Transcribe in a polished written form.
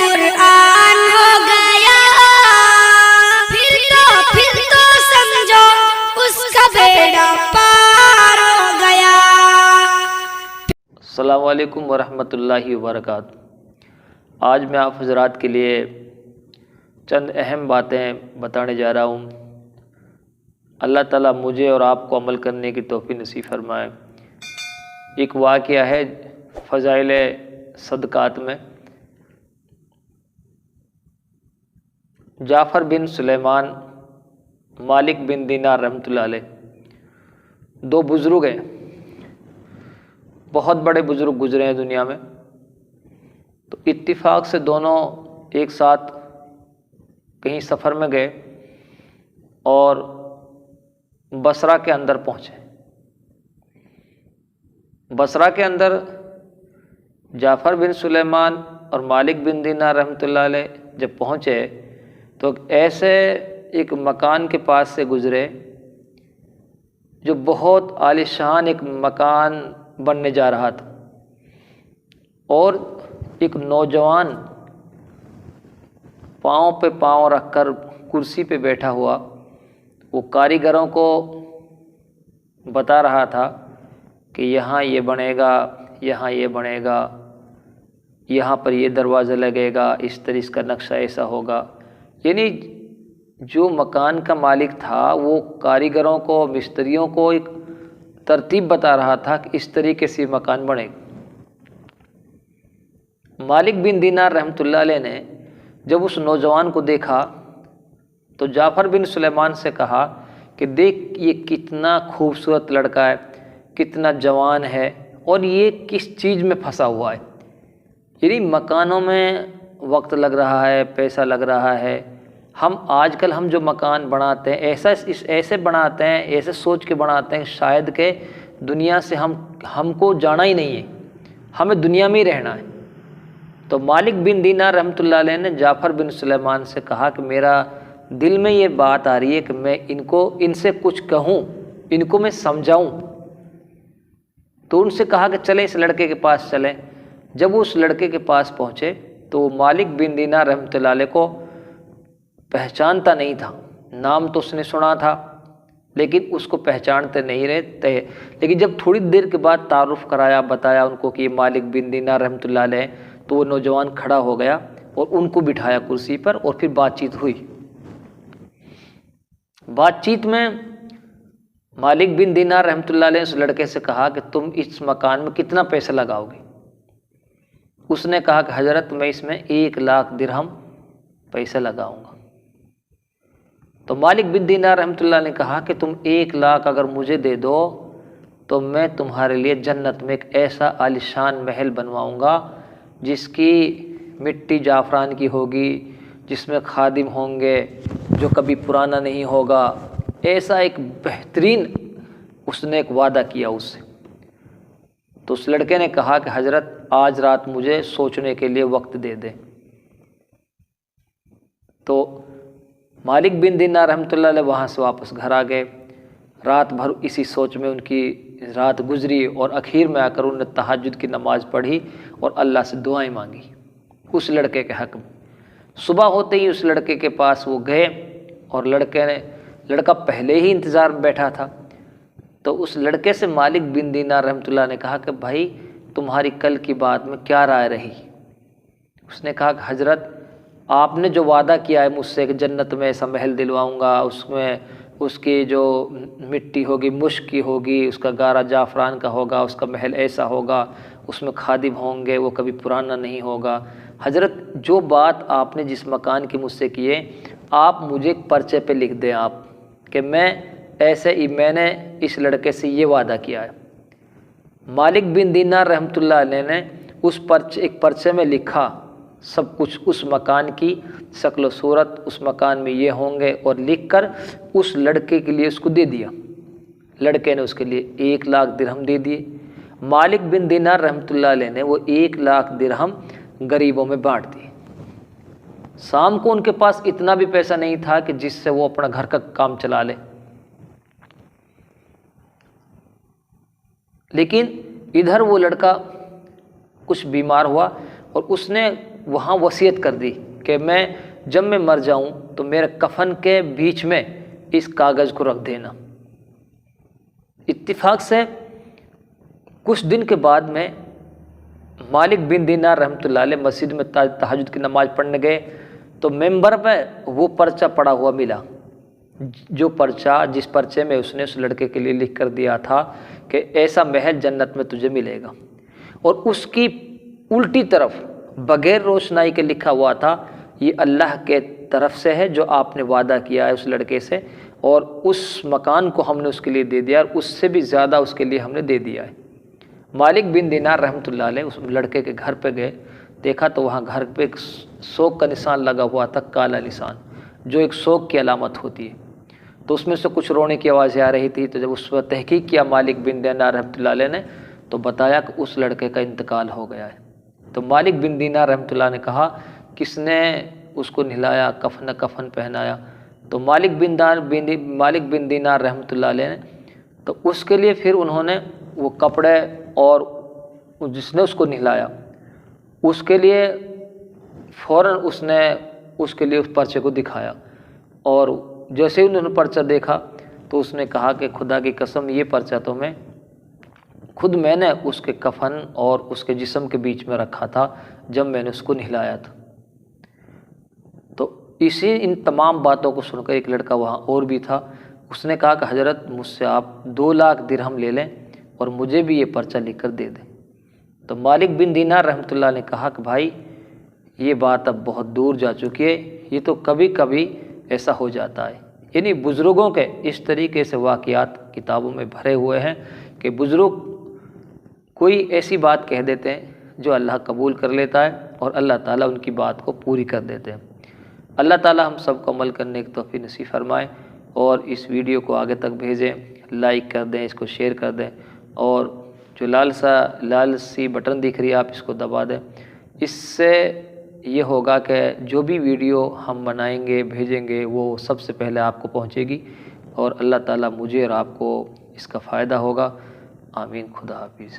कुरान हो गया, फिर तो समझो उसका बेड़ा पार हो गया। अस्सलामु अलैकुम वरहमतुल्लाहि वबरकातुहू। आज मैं आप हज़रात के लिए चंद अहम बातें बताने जा रहा हूँ। अल्लाह ताला मुझे और आपको अमल करने की तौफीक नसीब फरमाए। एक वाक़या है फ़ज़ाइल सदक़ात में। जाफ़र बिन सुलेमान, मालिक बिन दीनार रहमतुल्लाह अलैह, दो बुज़ुर्ग हैं, बहुत बड़े बुज़ुर्ग गुज़रे हैं दुनिया में। तो इत्तिफाक से दोनों एक साथ कहीं सफ़र में गए और बसरा के अंदर पहुँचे। बसरा के अंदर जाफ़र बिन सुलेमान और मालिक बिन दीनार रहमतुल्लाह अलैह जब पहुँचे तो ऐसे एक मकान के पास से गुज़रे जो बहुत आलीशान एक मकान बनने जा रहा था, और एक नौजवान पाँव पे पाँव रखकर कुर्सी पे बैठा हुआ वो कारीगरों को बता रहा था कि यहाँ ये बनेगा, यहाँ ये बनेगा, यहाँ पर ये दरवाज़ा लगेगा, इस तरह इसका नक्शा ऐसा होगा। यानी जो मकान का मालिक था वो कारीगरों को, मिस्त्रियों को एक तरतीब बता रहा था कि इस तरीके से मकान बनेगा। मालिक बिन दीनार रहमतुल्लाह अलैह ने जब उस नौजवान को देखा तो जाफ़र बिन सुलेमान से कहा कि देख ये कितना खूबसूरत लड़का है, कितना जवान है, और ये किस चीज़ में फंसा हुआ है। यानी मकानों में वक्त लग रहा है, पैसा लग रहा है। हम आजकल जो मकान बनाते हैं ऐसे बनाते हैं, ऐसे सोच के बनाते हैं शायद के दुनिया से हमको जाना ही नहीं है, हमें दुनिया में ही रहना है। तो मालिक बिन दीनार रहमतुल्लाह अलैह ने जाफ़र बिन सुलेमान से कहा कि मेरा दिल में ये बात आ रही है कि मैं इनसे कुछ कहूँ, इनको मैं समझाऊँ। तो उनसे कहा कि चलें इस लड़के के पास चलें। जब वो उस लड़के के पास पहुँचे तो मालिक बिन दीनार रहमतुल्लाह अलैह को पहचानता नहीं था। नाम तो उसने सुना था लेकिन उसको पहचानते नहीं रहते। लेकिन जब थोड़ी देर के बाद तारुफ कराया, बताया उनको कि ये मालिक बिन दीनार रहमतुल्लाह अलैह, तो वो नौजवान खड़ा हो गया और उनको बिठाया कुर्सी पर और फिर बातचीत हुई। बातचीत में मालिक बिन दीनार रहमतुल्लाह अलैह उस लड़के से कहा कि तुम इस मकान में कितना पैसा लगाओगे। उसने कहा कि हज़रत मैं इसमें 1 लाख दिरहम पैसा लगाऊंगा। तो मालिक बिन दीनार रहमतुल्लाह ने कहा कि तुम 1 लाख अगर मुझे दे दो तो मैं तुम्हारे लिए जन्नत में एक ऐसा आलिशान महल बनवाऊंगा जिसकी मिट्टी जाफ़रान की होगी, जिसमें खादिम होंगे, जो कभी पुराना नहीं होगा। ऐसा एक बेहतरीन उसने एक वादा किया उससे। तो उस लड़के ने कहा कि हज़रत आज रात मुझे सोचने के लिए वक्त दे दें। तो मालिक बिन दीनार रहमतुल्लाह अलैह वहाँ से वापस घर आ गए। रात भर इसी सोच में उनकी रात गुजरी और आखिर में आकर उन्होंने तहज्जुद की नमाज़ पढ़ी और अल्लाह से दुआएं मांगी उस लड़के के हक़ में। सुबह होते ही उस लड़के के पास वो गए और लड़का पहले ही इंतज़ार में बैठा था। तो उस लड़के से मालिक बिन दीनार रहमतुल्लाह ने कहा कि भाई तुम्हारी कल की बात में क्या राय रही। उसने कहा कि हज़रत आपने जो वादा किया है मुझसे कि जन्नत में ऐसा महल दिलवाऊंगा, उसमें उसकी जो मिट्टी होगी मुश्क की होगी, उसका गारा जाफ़रान का होगा, उसका महल ऐसा होगा, उसमें खादिम होंगे, वो कभी पुराना नहीं होगा। हज़रत जो बात आपने जिस मकान की मुझसे की है आप मुझे एक पर्चे पे लिख दें आप कि मैंने इस लड़के से ये वादा किया है। मालिक बिन दीनार रहमतुल्लाह अलैह ने एक पर्चे में लिखा सब कुछ, उस मकान की शक्ल सूरत, उस मकान में ये होंगे, और लिखकर उस लड़के के लिए उसको दे दिया। लड़के ने उसके लिए 1 लाख दिरहम दे दिए। मालिक बिन दीनार रहमतुल्लाह अलैह ने वो 1 लाख दिरहम गरीबों में बांट दिए। शाम को उनके पास इतना भी पैसा नहीं था कि जिससे वो अपना घर का काम चला ले, लेकिन इधर वो लड़का कुछ बीमार हुआ और उसने وہاں وصیت کر دی کہ میں جب میں مر جاؤں تو میرے کفن کے بیچ میں اس کاغذ کو رکھ دینا۔ اتفاق سے کچھ دن کے بعد میں مالک بن دینار رحمۃ اللہ علیہ مسجد میں تہجد کی نماز پڑھنے گئے تو ممبر پہ وہ پرچہ پڑا ہوا ملا، جو پرچہ جس پرچے میں اس نے اس لڑکے کے لیے لکھ کر دیا تھا کہ ایسا محل جنت میں تجھے ملے گا، اور اس کی الٹی طرف بغیر روشنائی کے لکھا ہوا تھا یہ اللہ کے طرف سے ہے جو آپ نے وعدہ کیا ہے اس لڑکے سے، اور اس مکان کو ہم نے اس کے لیے دے دیا اور اس سے بھی زیادہ اس کے لیے ہم نے دے دیا ہے۔ مالک بن دینار رحمۃ اللہ علیہ اس لڑکے کے گھر پہ گئے، دیکھا تو وہاں گھر پہ ایک سوگ کا نشان لگا ہوا تھا، کالا نشان، جو ایک سوگ کی علامت ہوتی ہے۔ تو اس میں سے کچھ رونے کی آوازیں آ رہی تھی، تو جب اس پر تحقیق کیا مالک بن دینار رحمۃ اللہ علیہ نے تو بتایا کہ اس لڑکے کا انتقال ہو گیا ہے۔ تو مالک بن دینار رحمۃ اللہ نے کہا کس نے اس کو نہلایا، کفن پہنایا؟ تو مالک بن دینار رحمۃ اللہ علیہ نے تو اس کے لیے پھر انہوں نے وہ کپڑے اور جس نے اس کو نہلایا اس کے لیے فوراً اس نے اس کے لیے اس پرچے کو دکھایا، اور جیسے ہی انہوں نے پرچہ دیکھا تو اس نے کہا کہ خدا کی قسم یہ پرچہ تو میں نے اس کے کفن اور اس کے جسم کے بیچ میں رکھا تھا جب میں نے اس کو نہلایا تھا۔ تو ان تمام باتوں کو سن کر ایک لڑکا وہاں اور بھی تھا، اس نے کہا کہ حضرت مجھ سے آپ 2 لاکھ درہم لے لیں اور مجھے بھی یہ پرچہ لکھ کر دے دیں۔ تو مالک بن دینار رحمۃ اللہ نے کہا کہ بھائی یہ بات اب بہت دور جا چکی ہے، یہ تو کبھی کبھی ایسا ہو جاتا ہے۔ یعنی بزرگوں کے اس طریقے سے واقعات کتابوں میں بھرے ہوئے ہیں کہ بزرگ کوئی ایسی بات کہہ دیتے ہیں جو اللہ قبول کر لیتا ہے اور اللہ تعالیٰ ان کی بات کو پوری کر دیتے ہیں۔ اللہ تعالیٰ ہم سب کو عمل کرنے کی توفیق نصیب فرمائے، اور اس ویڈیو کو آگے تک بھیجیں، لائک کر دیں، اس کو شیئر کر دیں، اور جو لال سی بٹن دکھ رہی ہے آپ اس کو دبا دیں۔ اس سے یہ ہوگا کہ جو بھی ویڈیو ہم بنائیں گے بھیجیں گے وہ سب سے پہلے آپ کو پہنچے گی، اور اللہ تعالیٰ مجھے اور آپ کو اس کا فائدہ ہوگا۔ آمین۔ خدا حافظ۔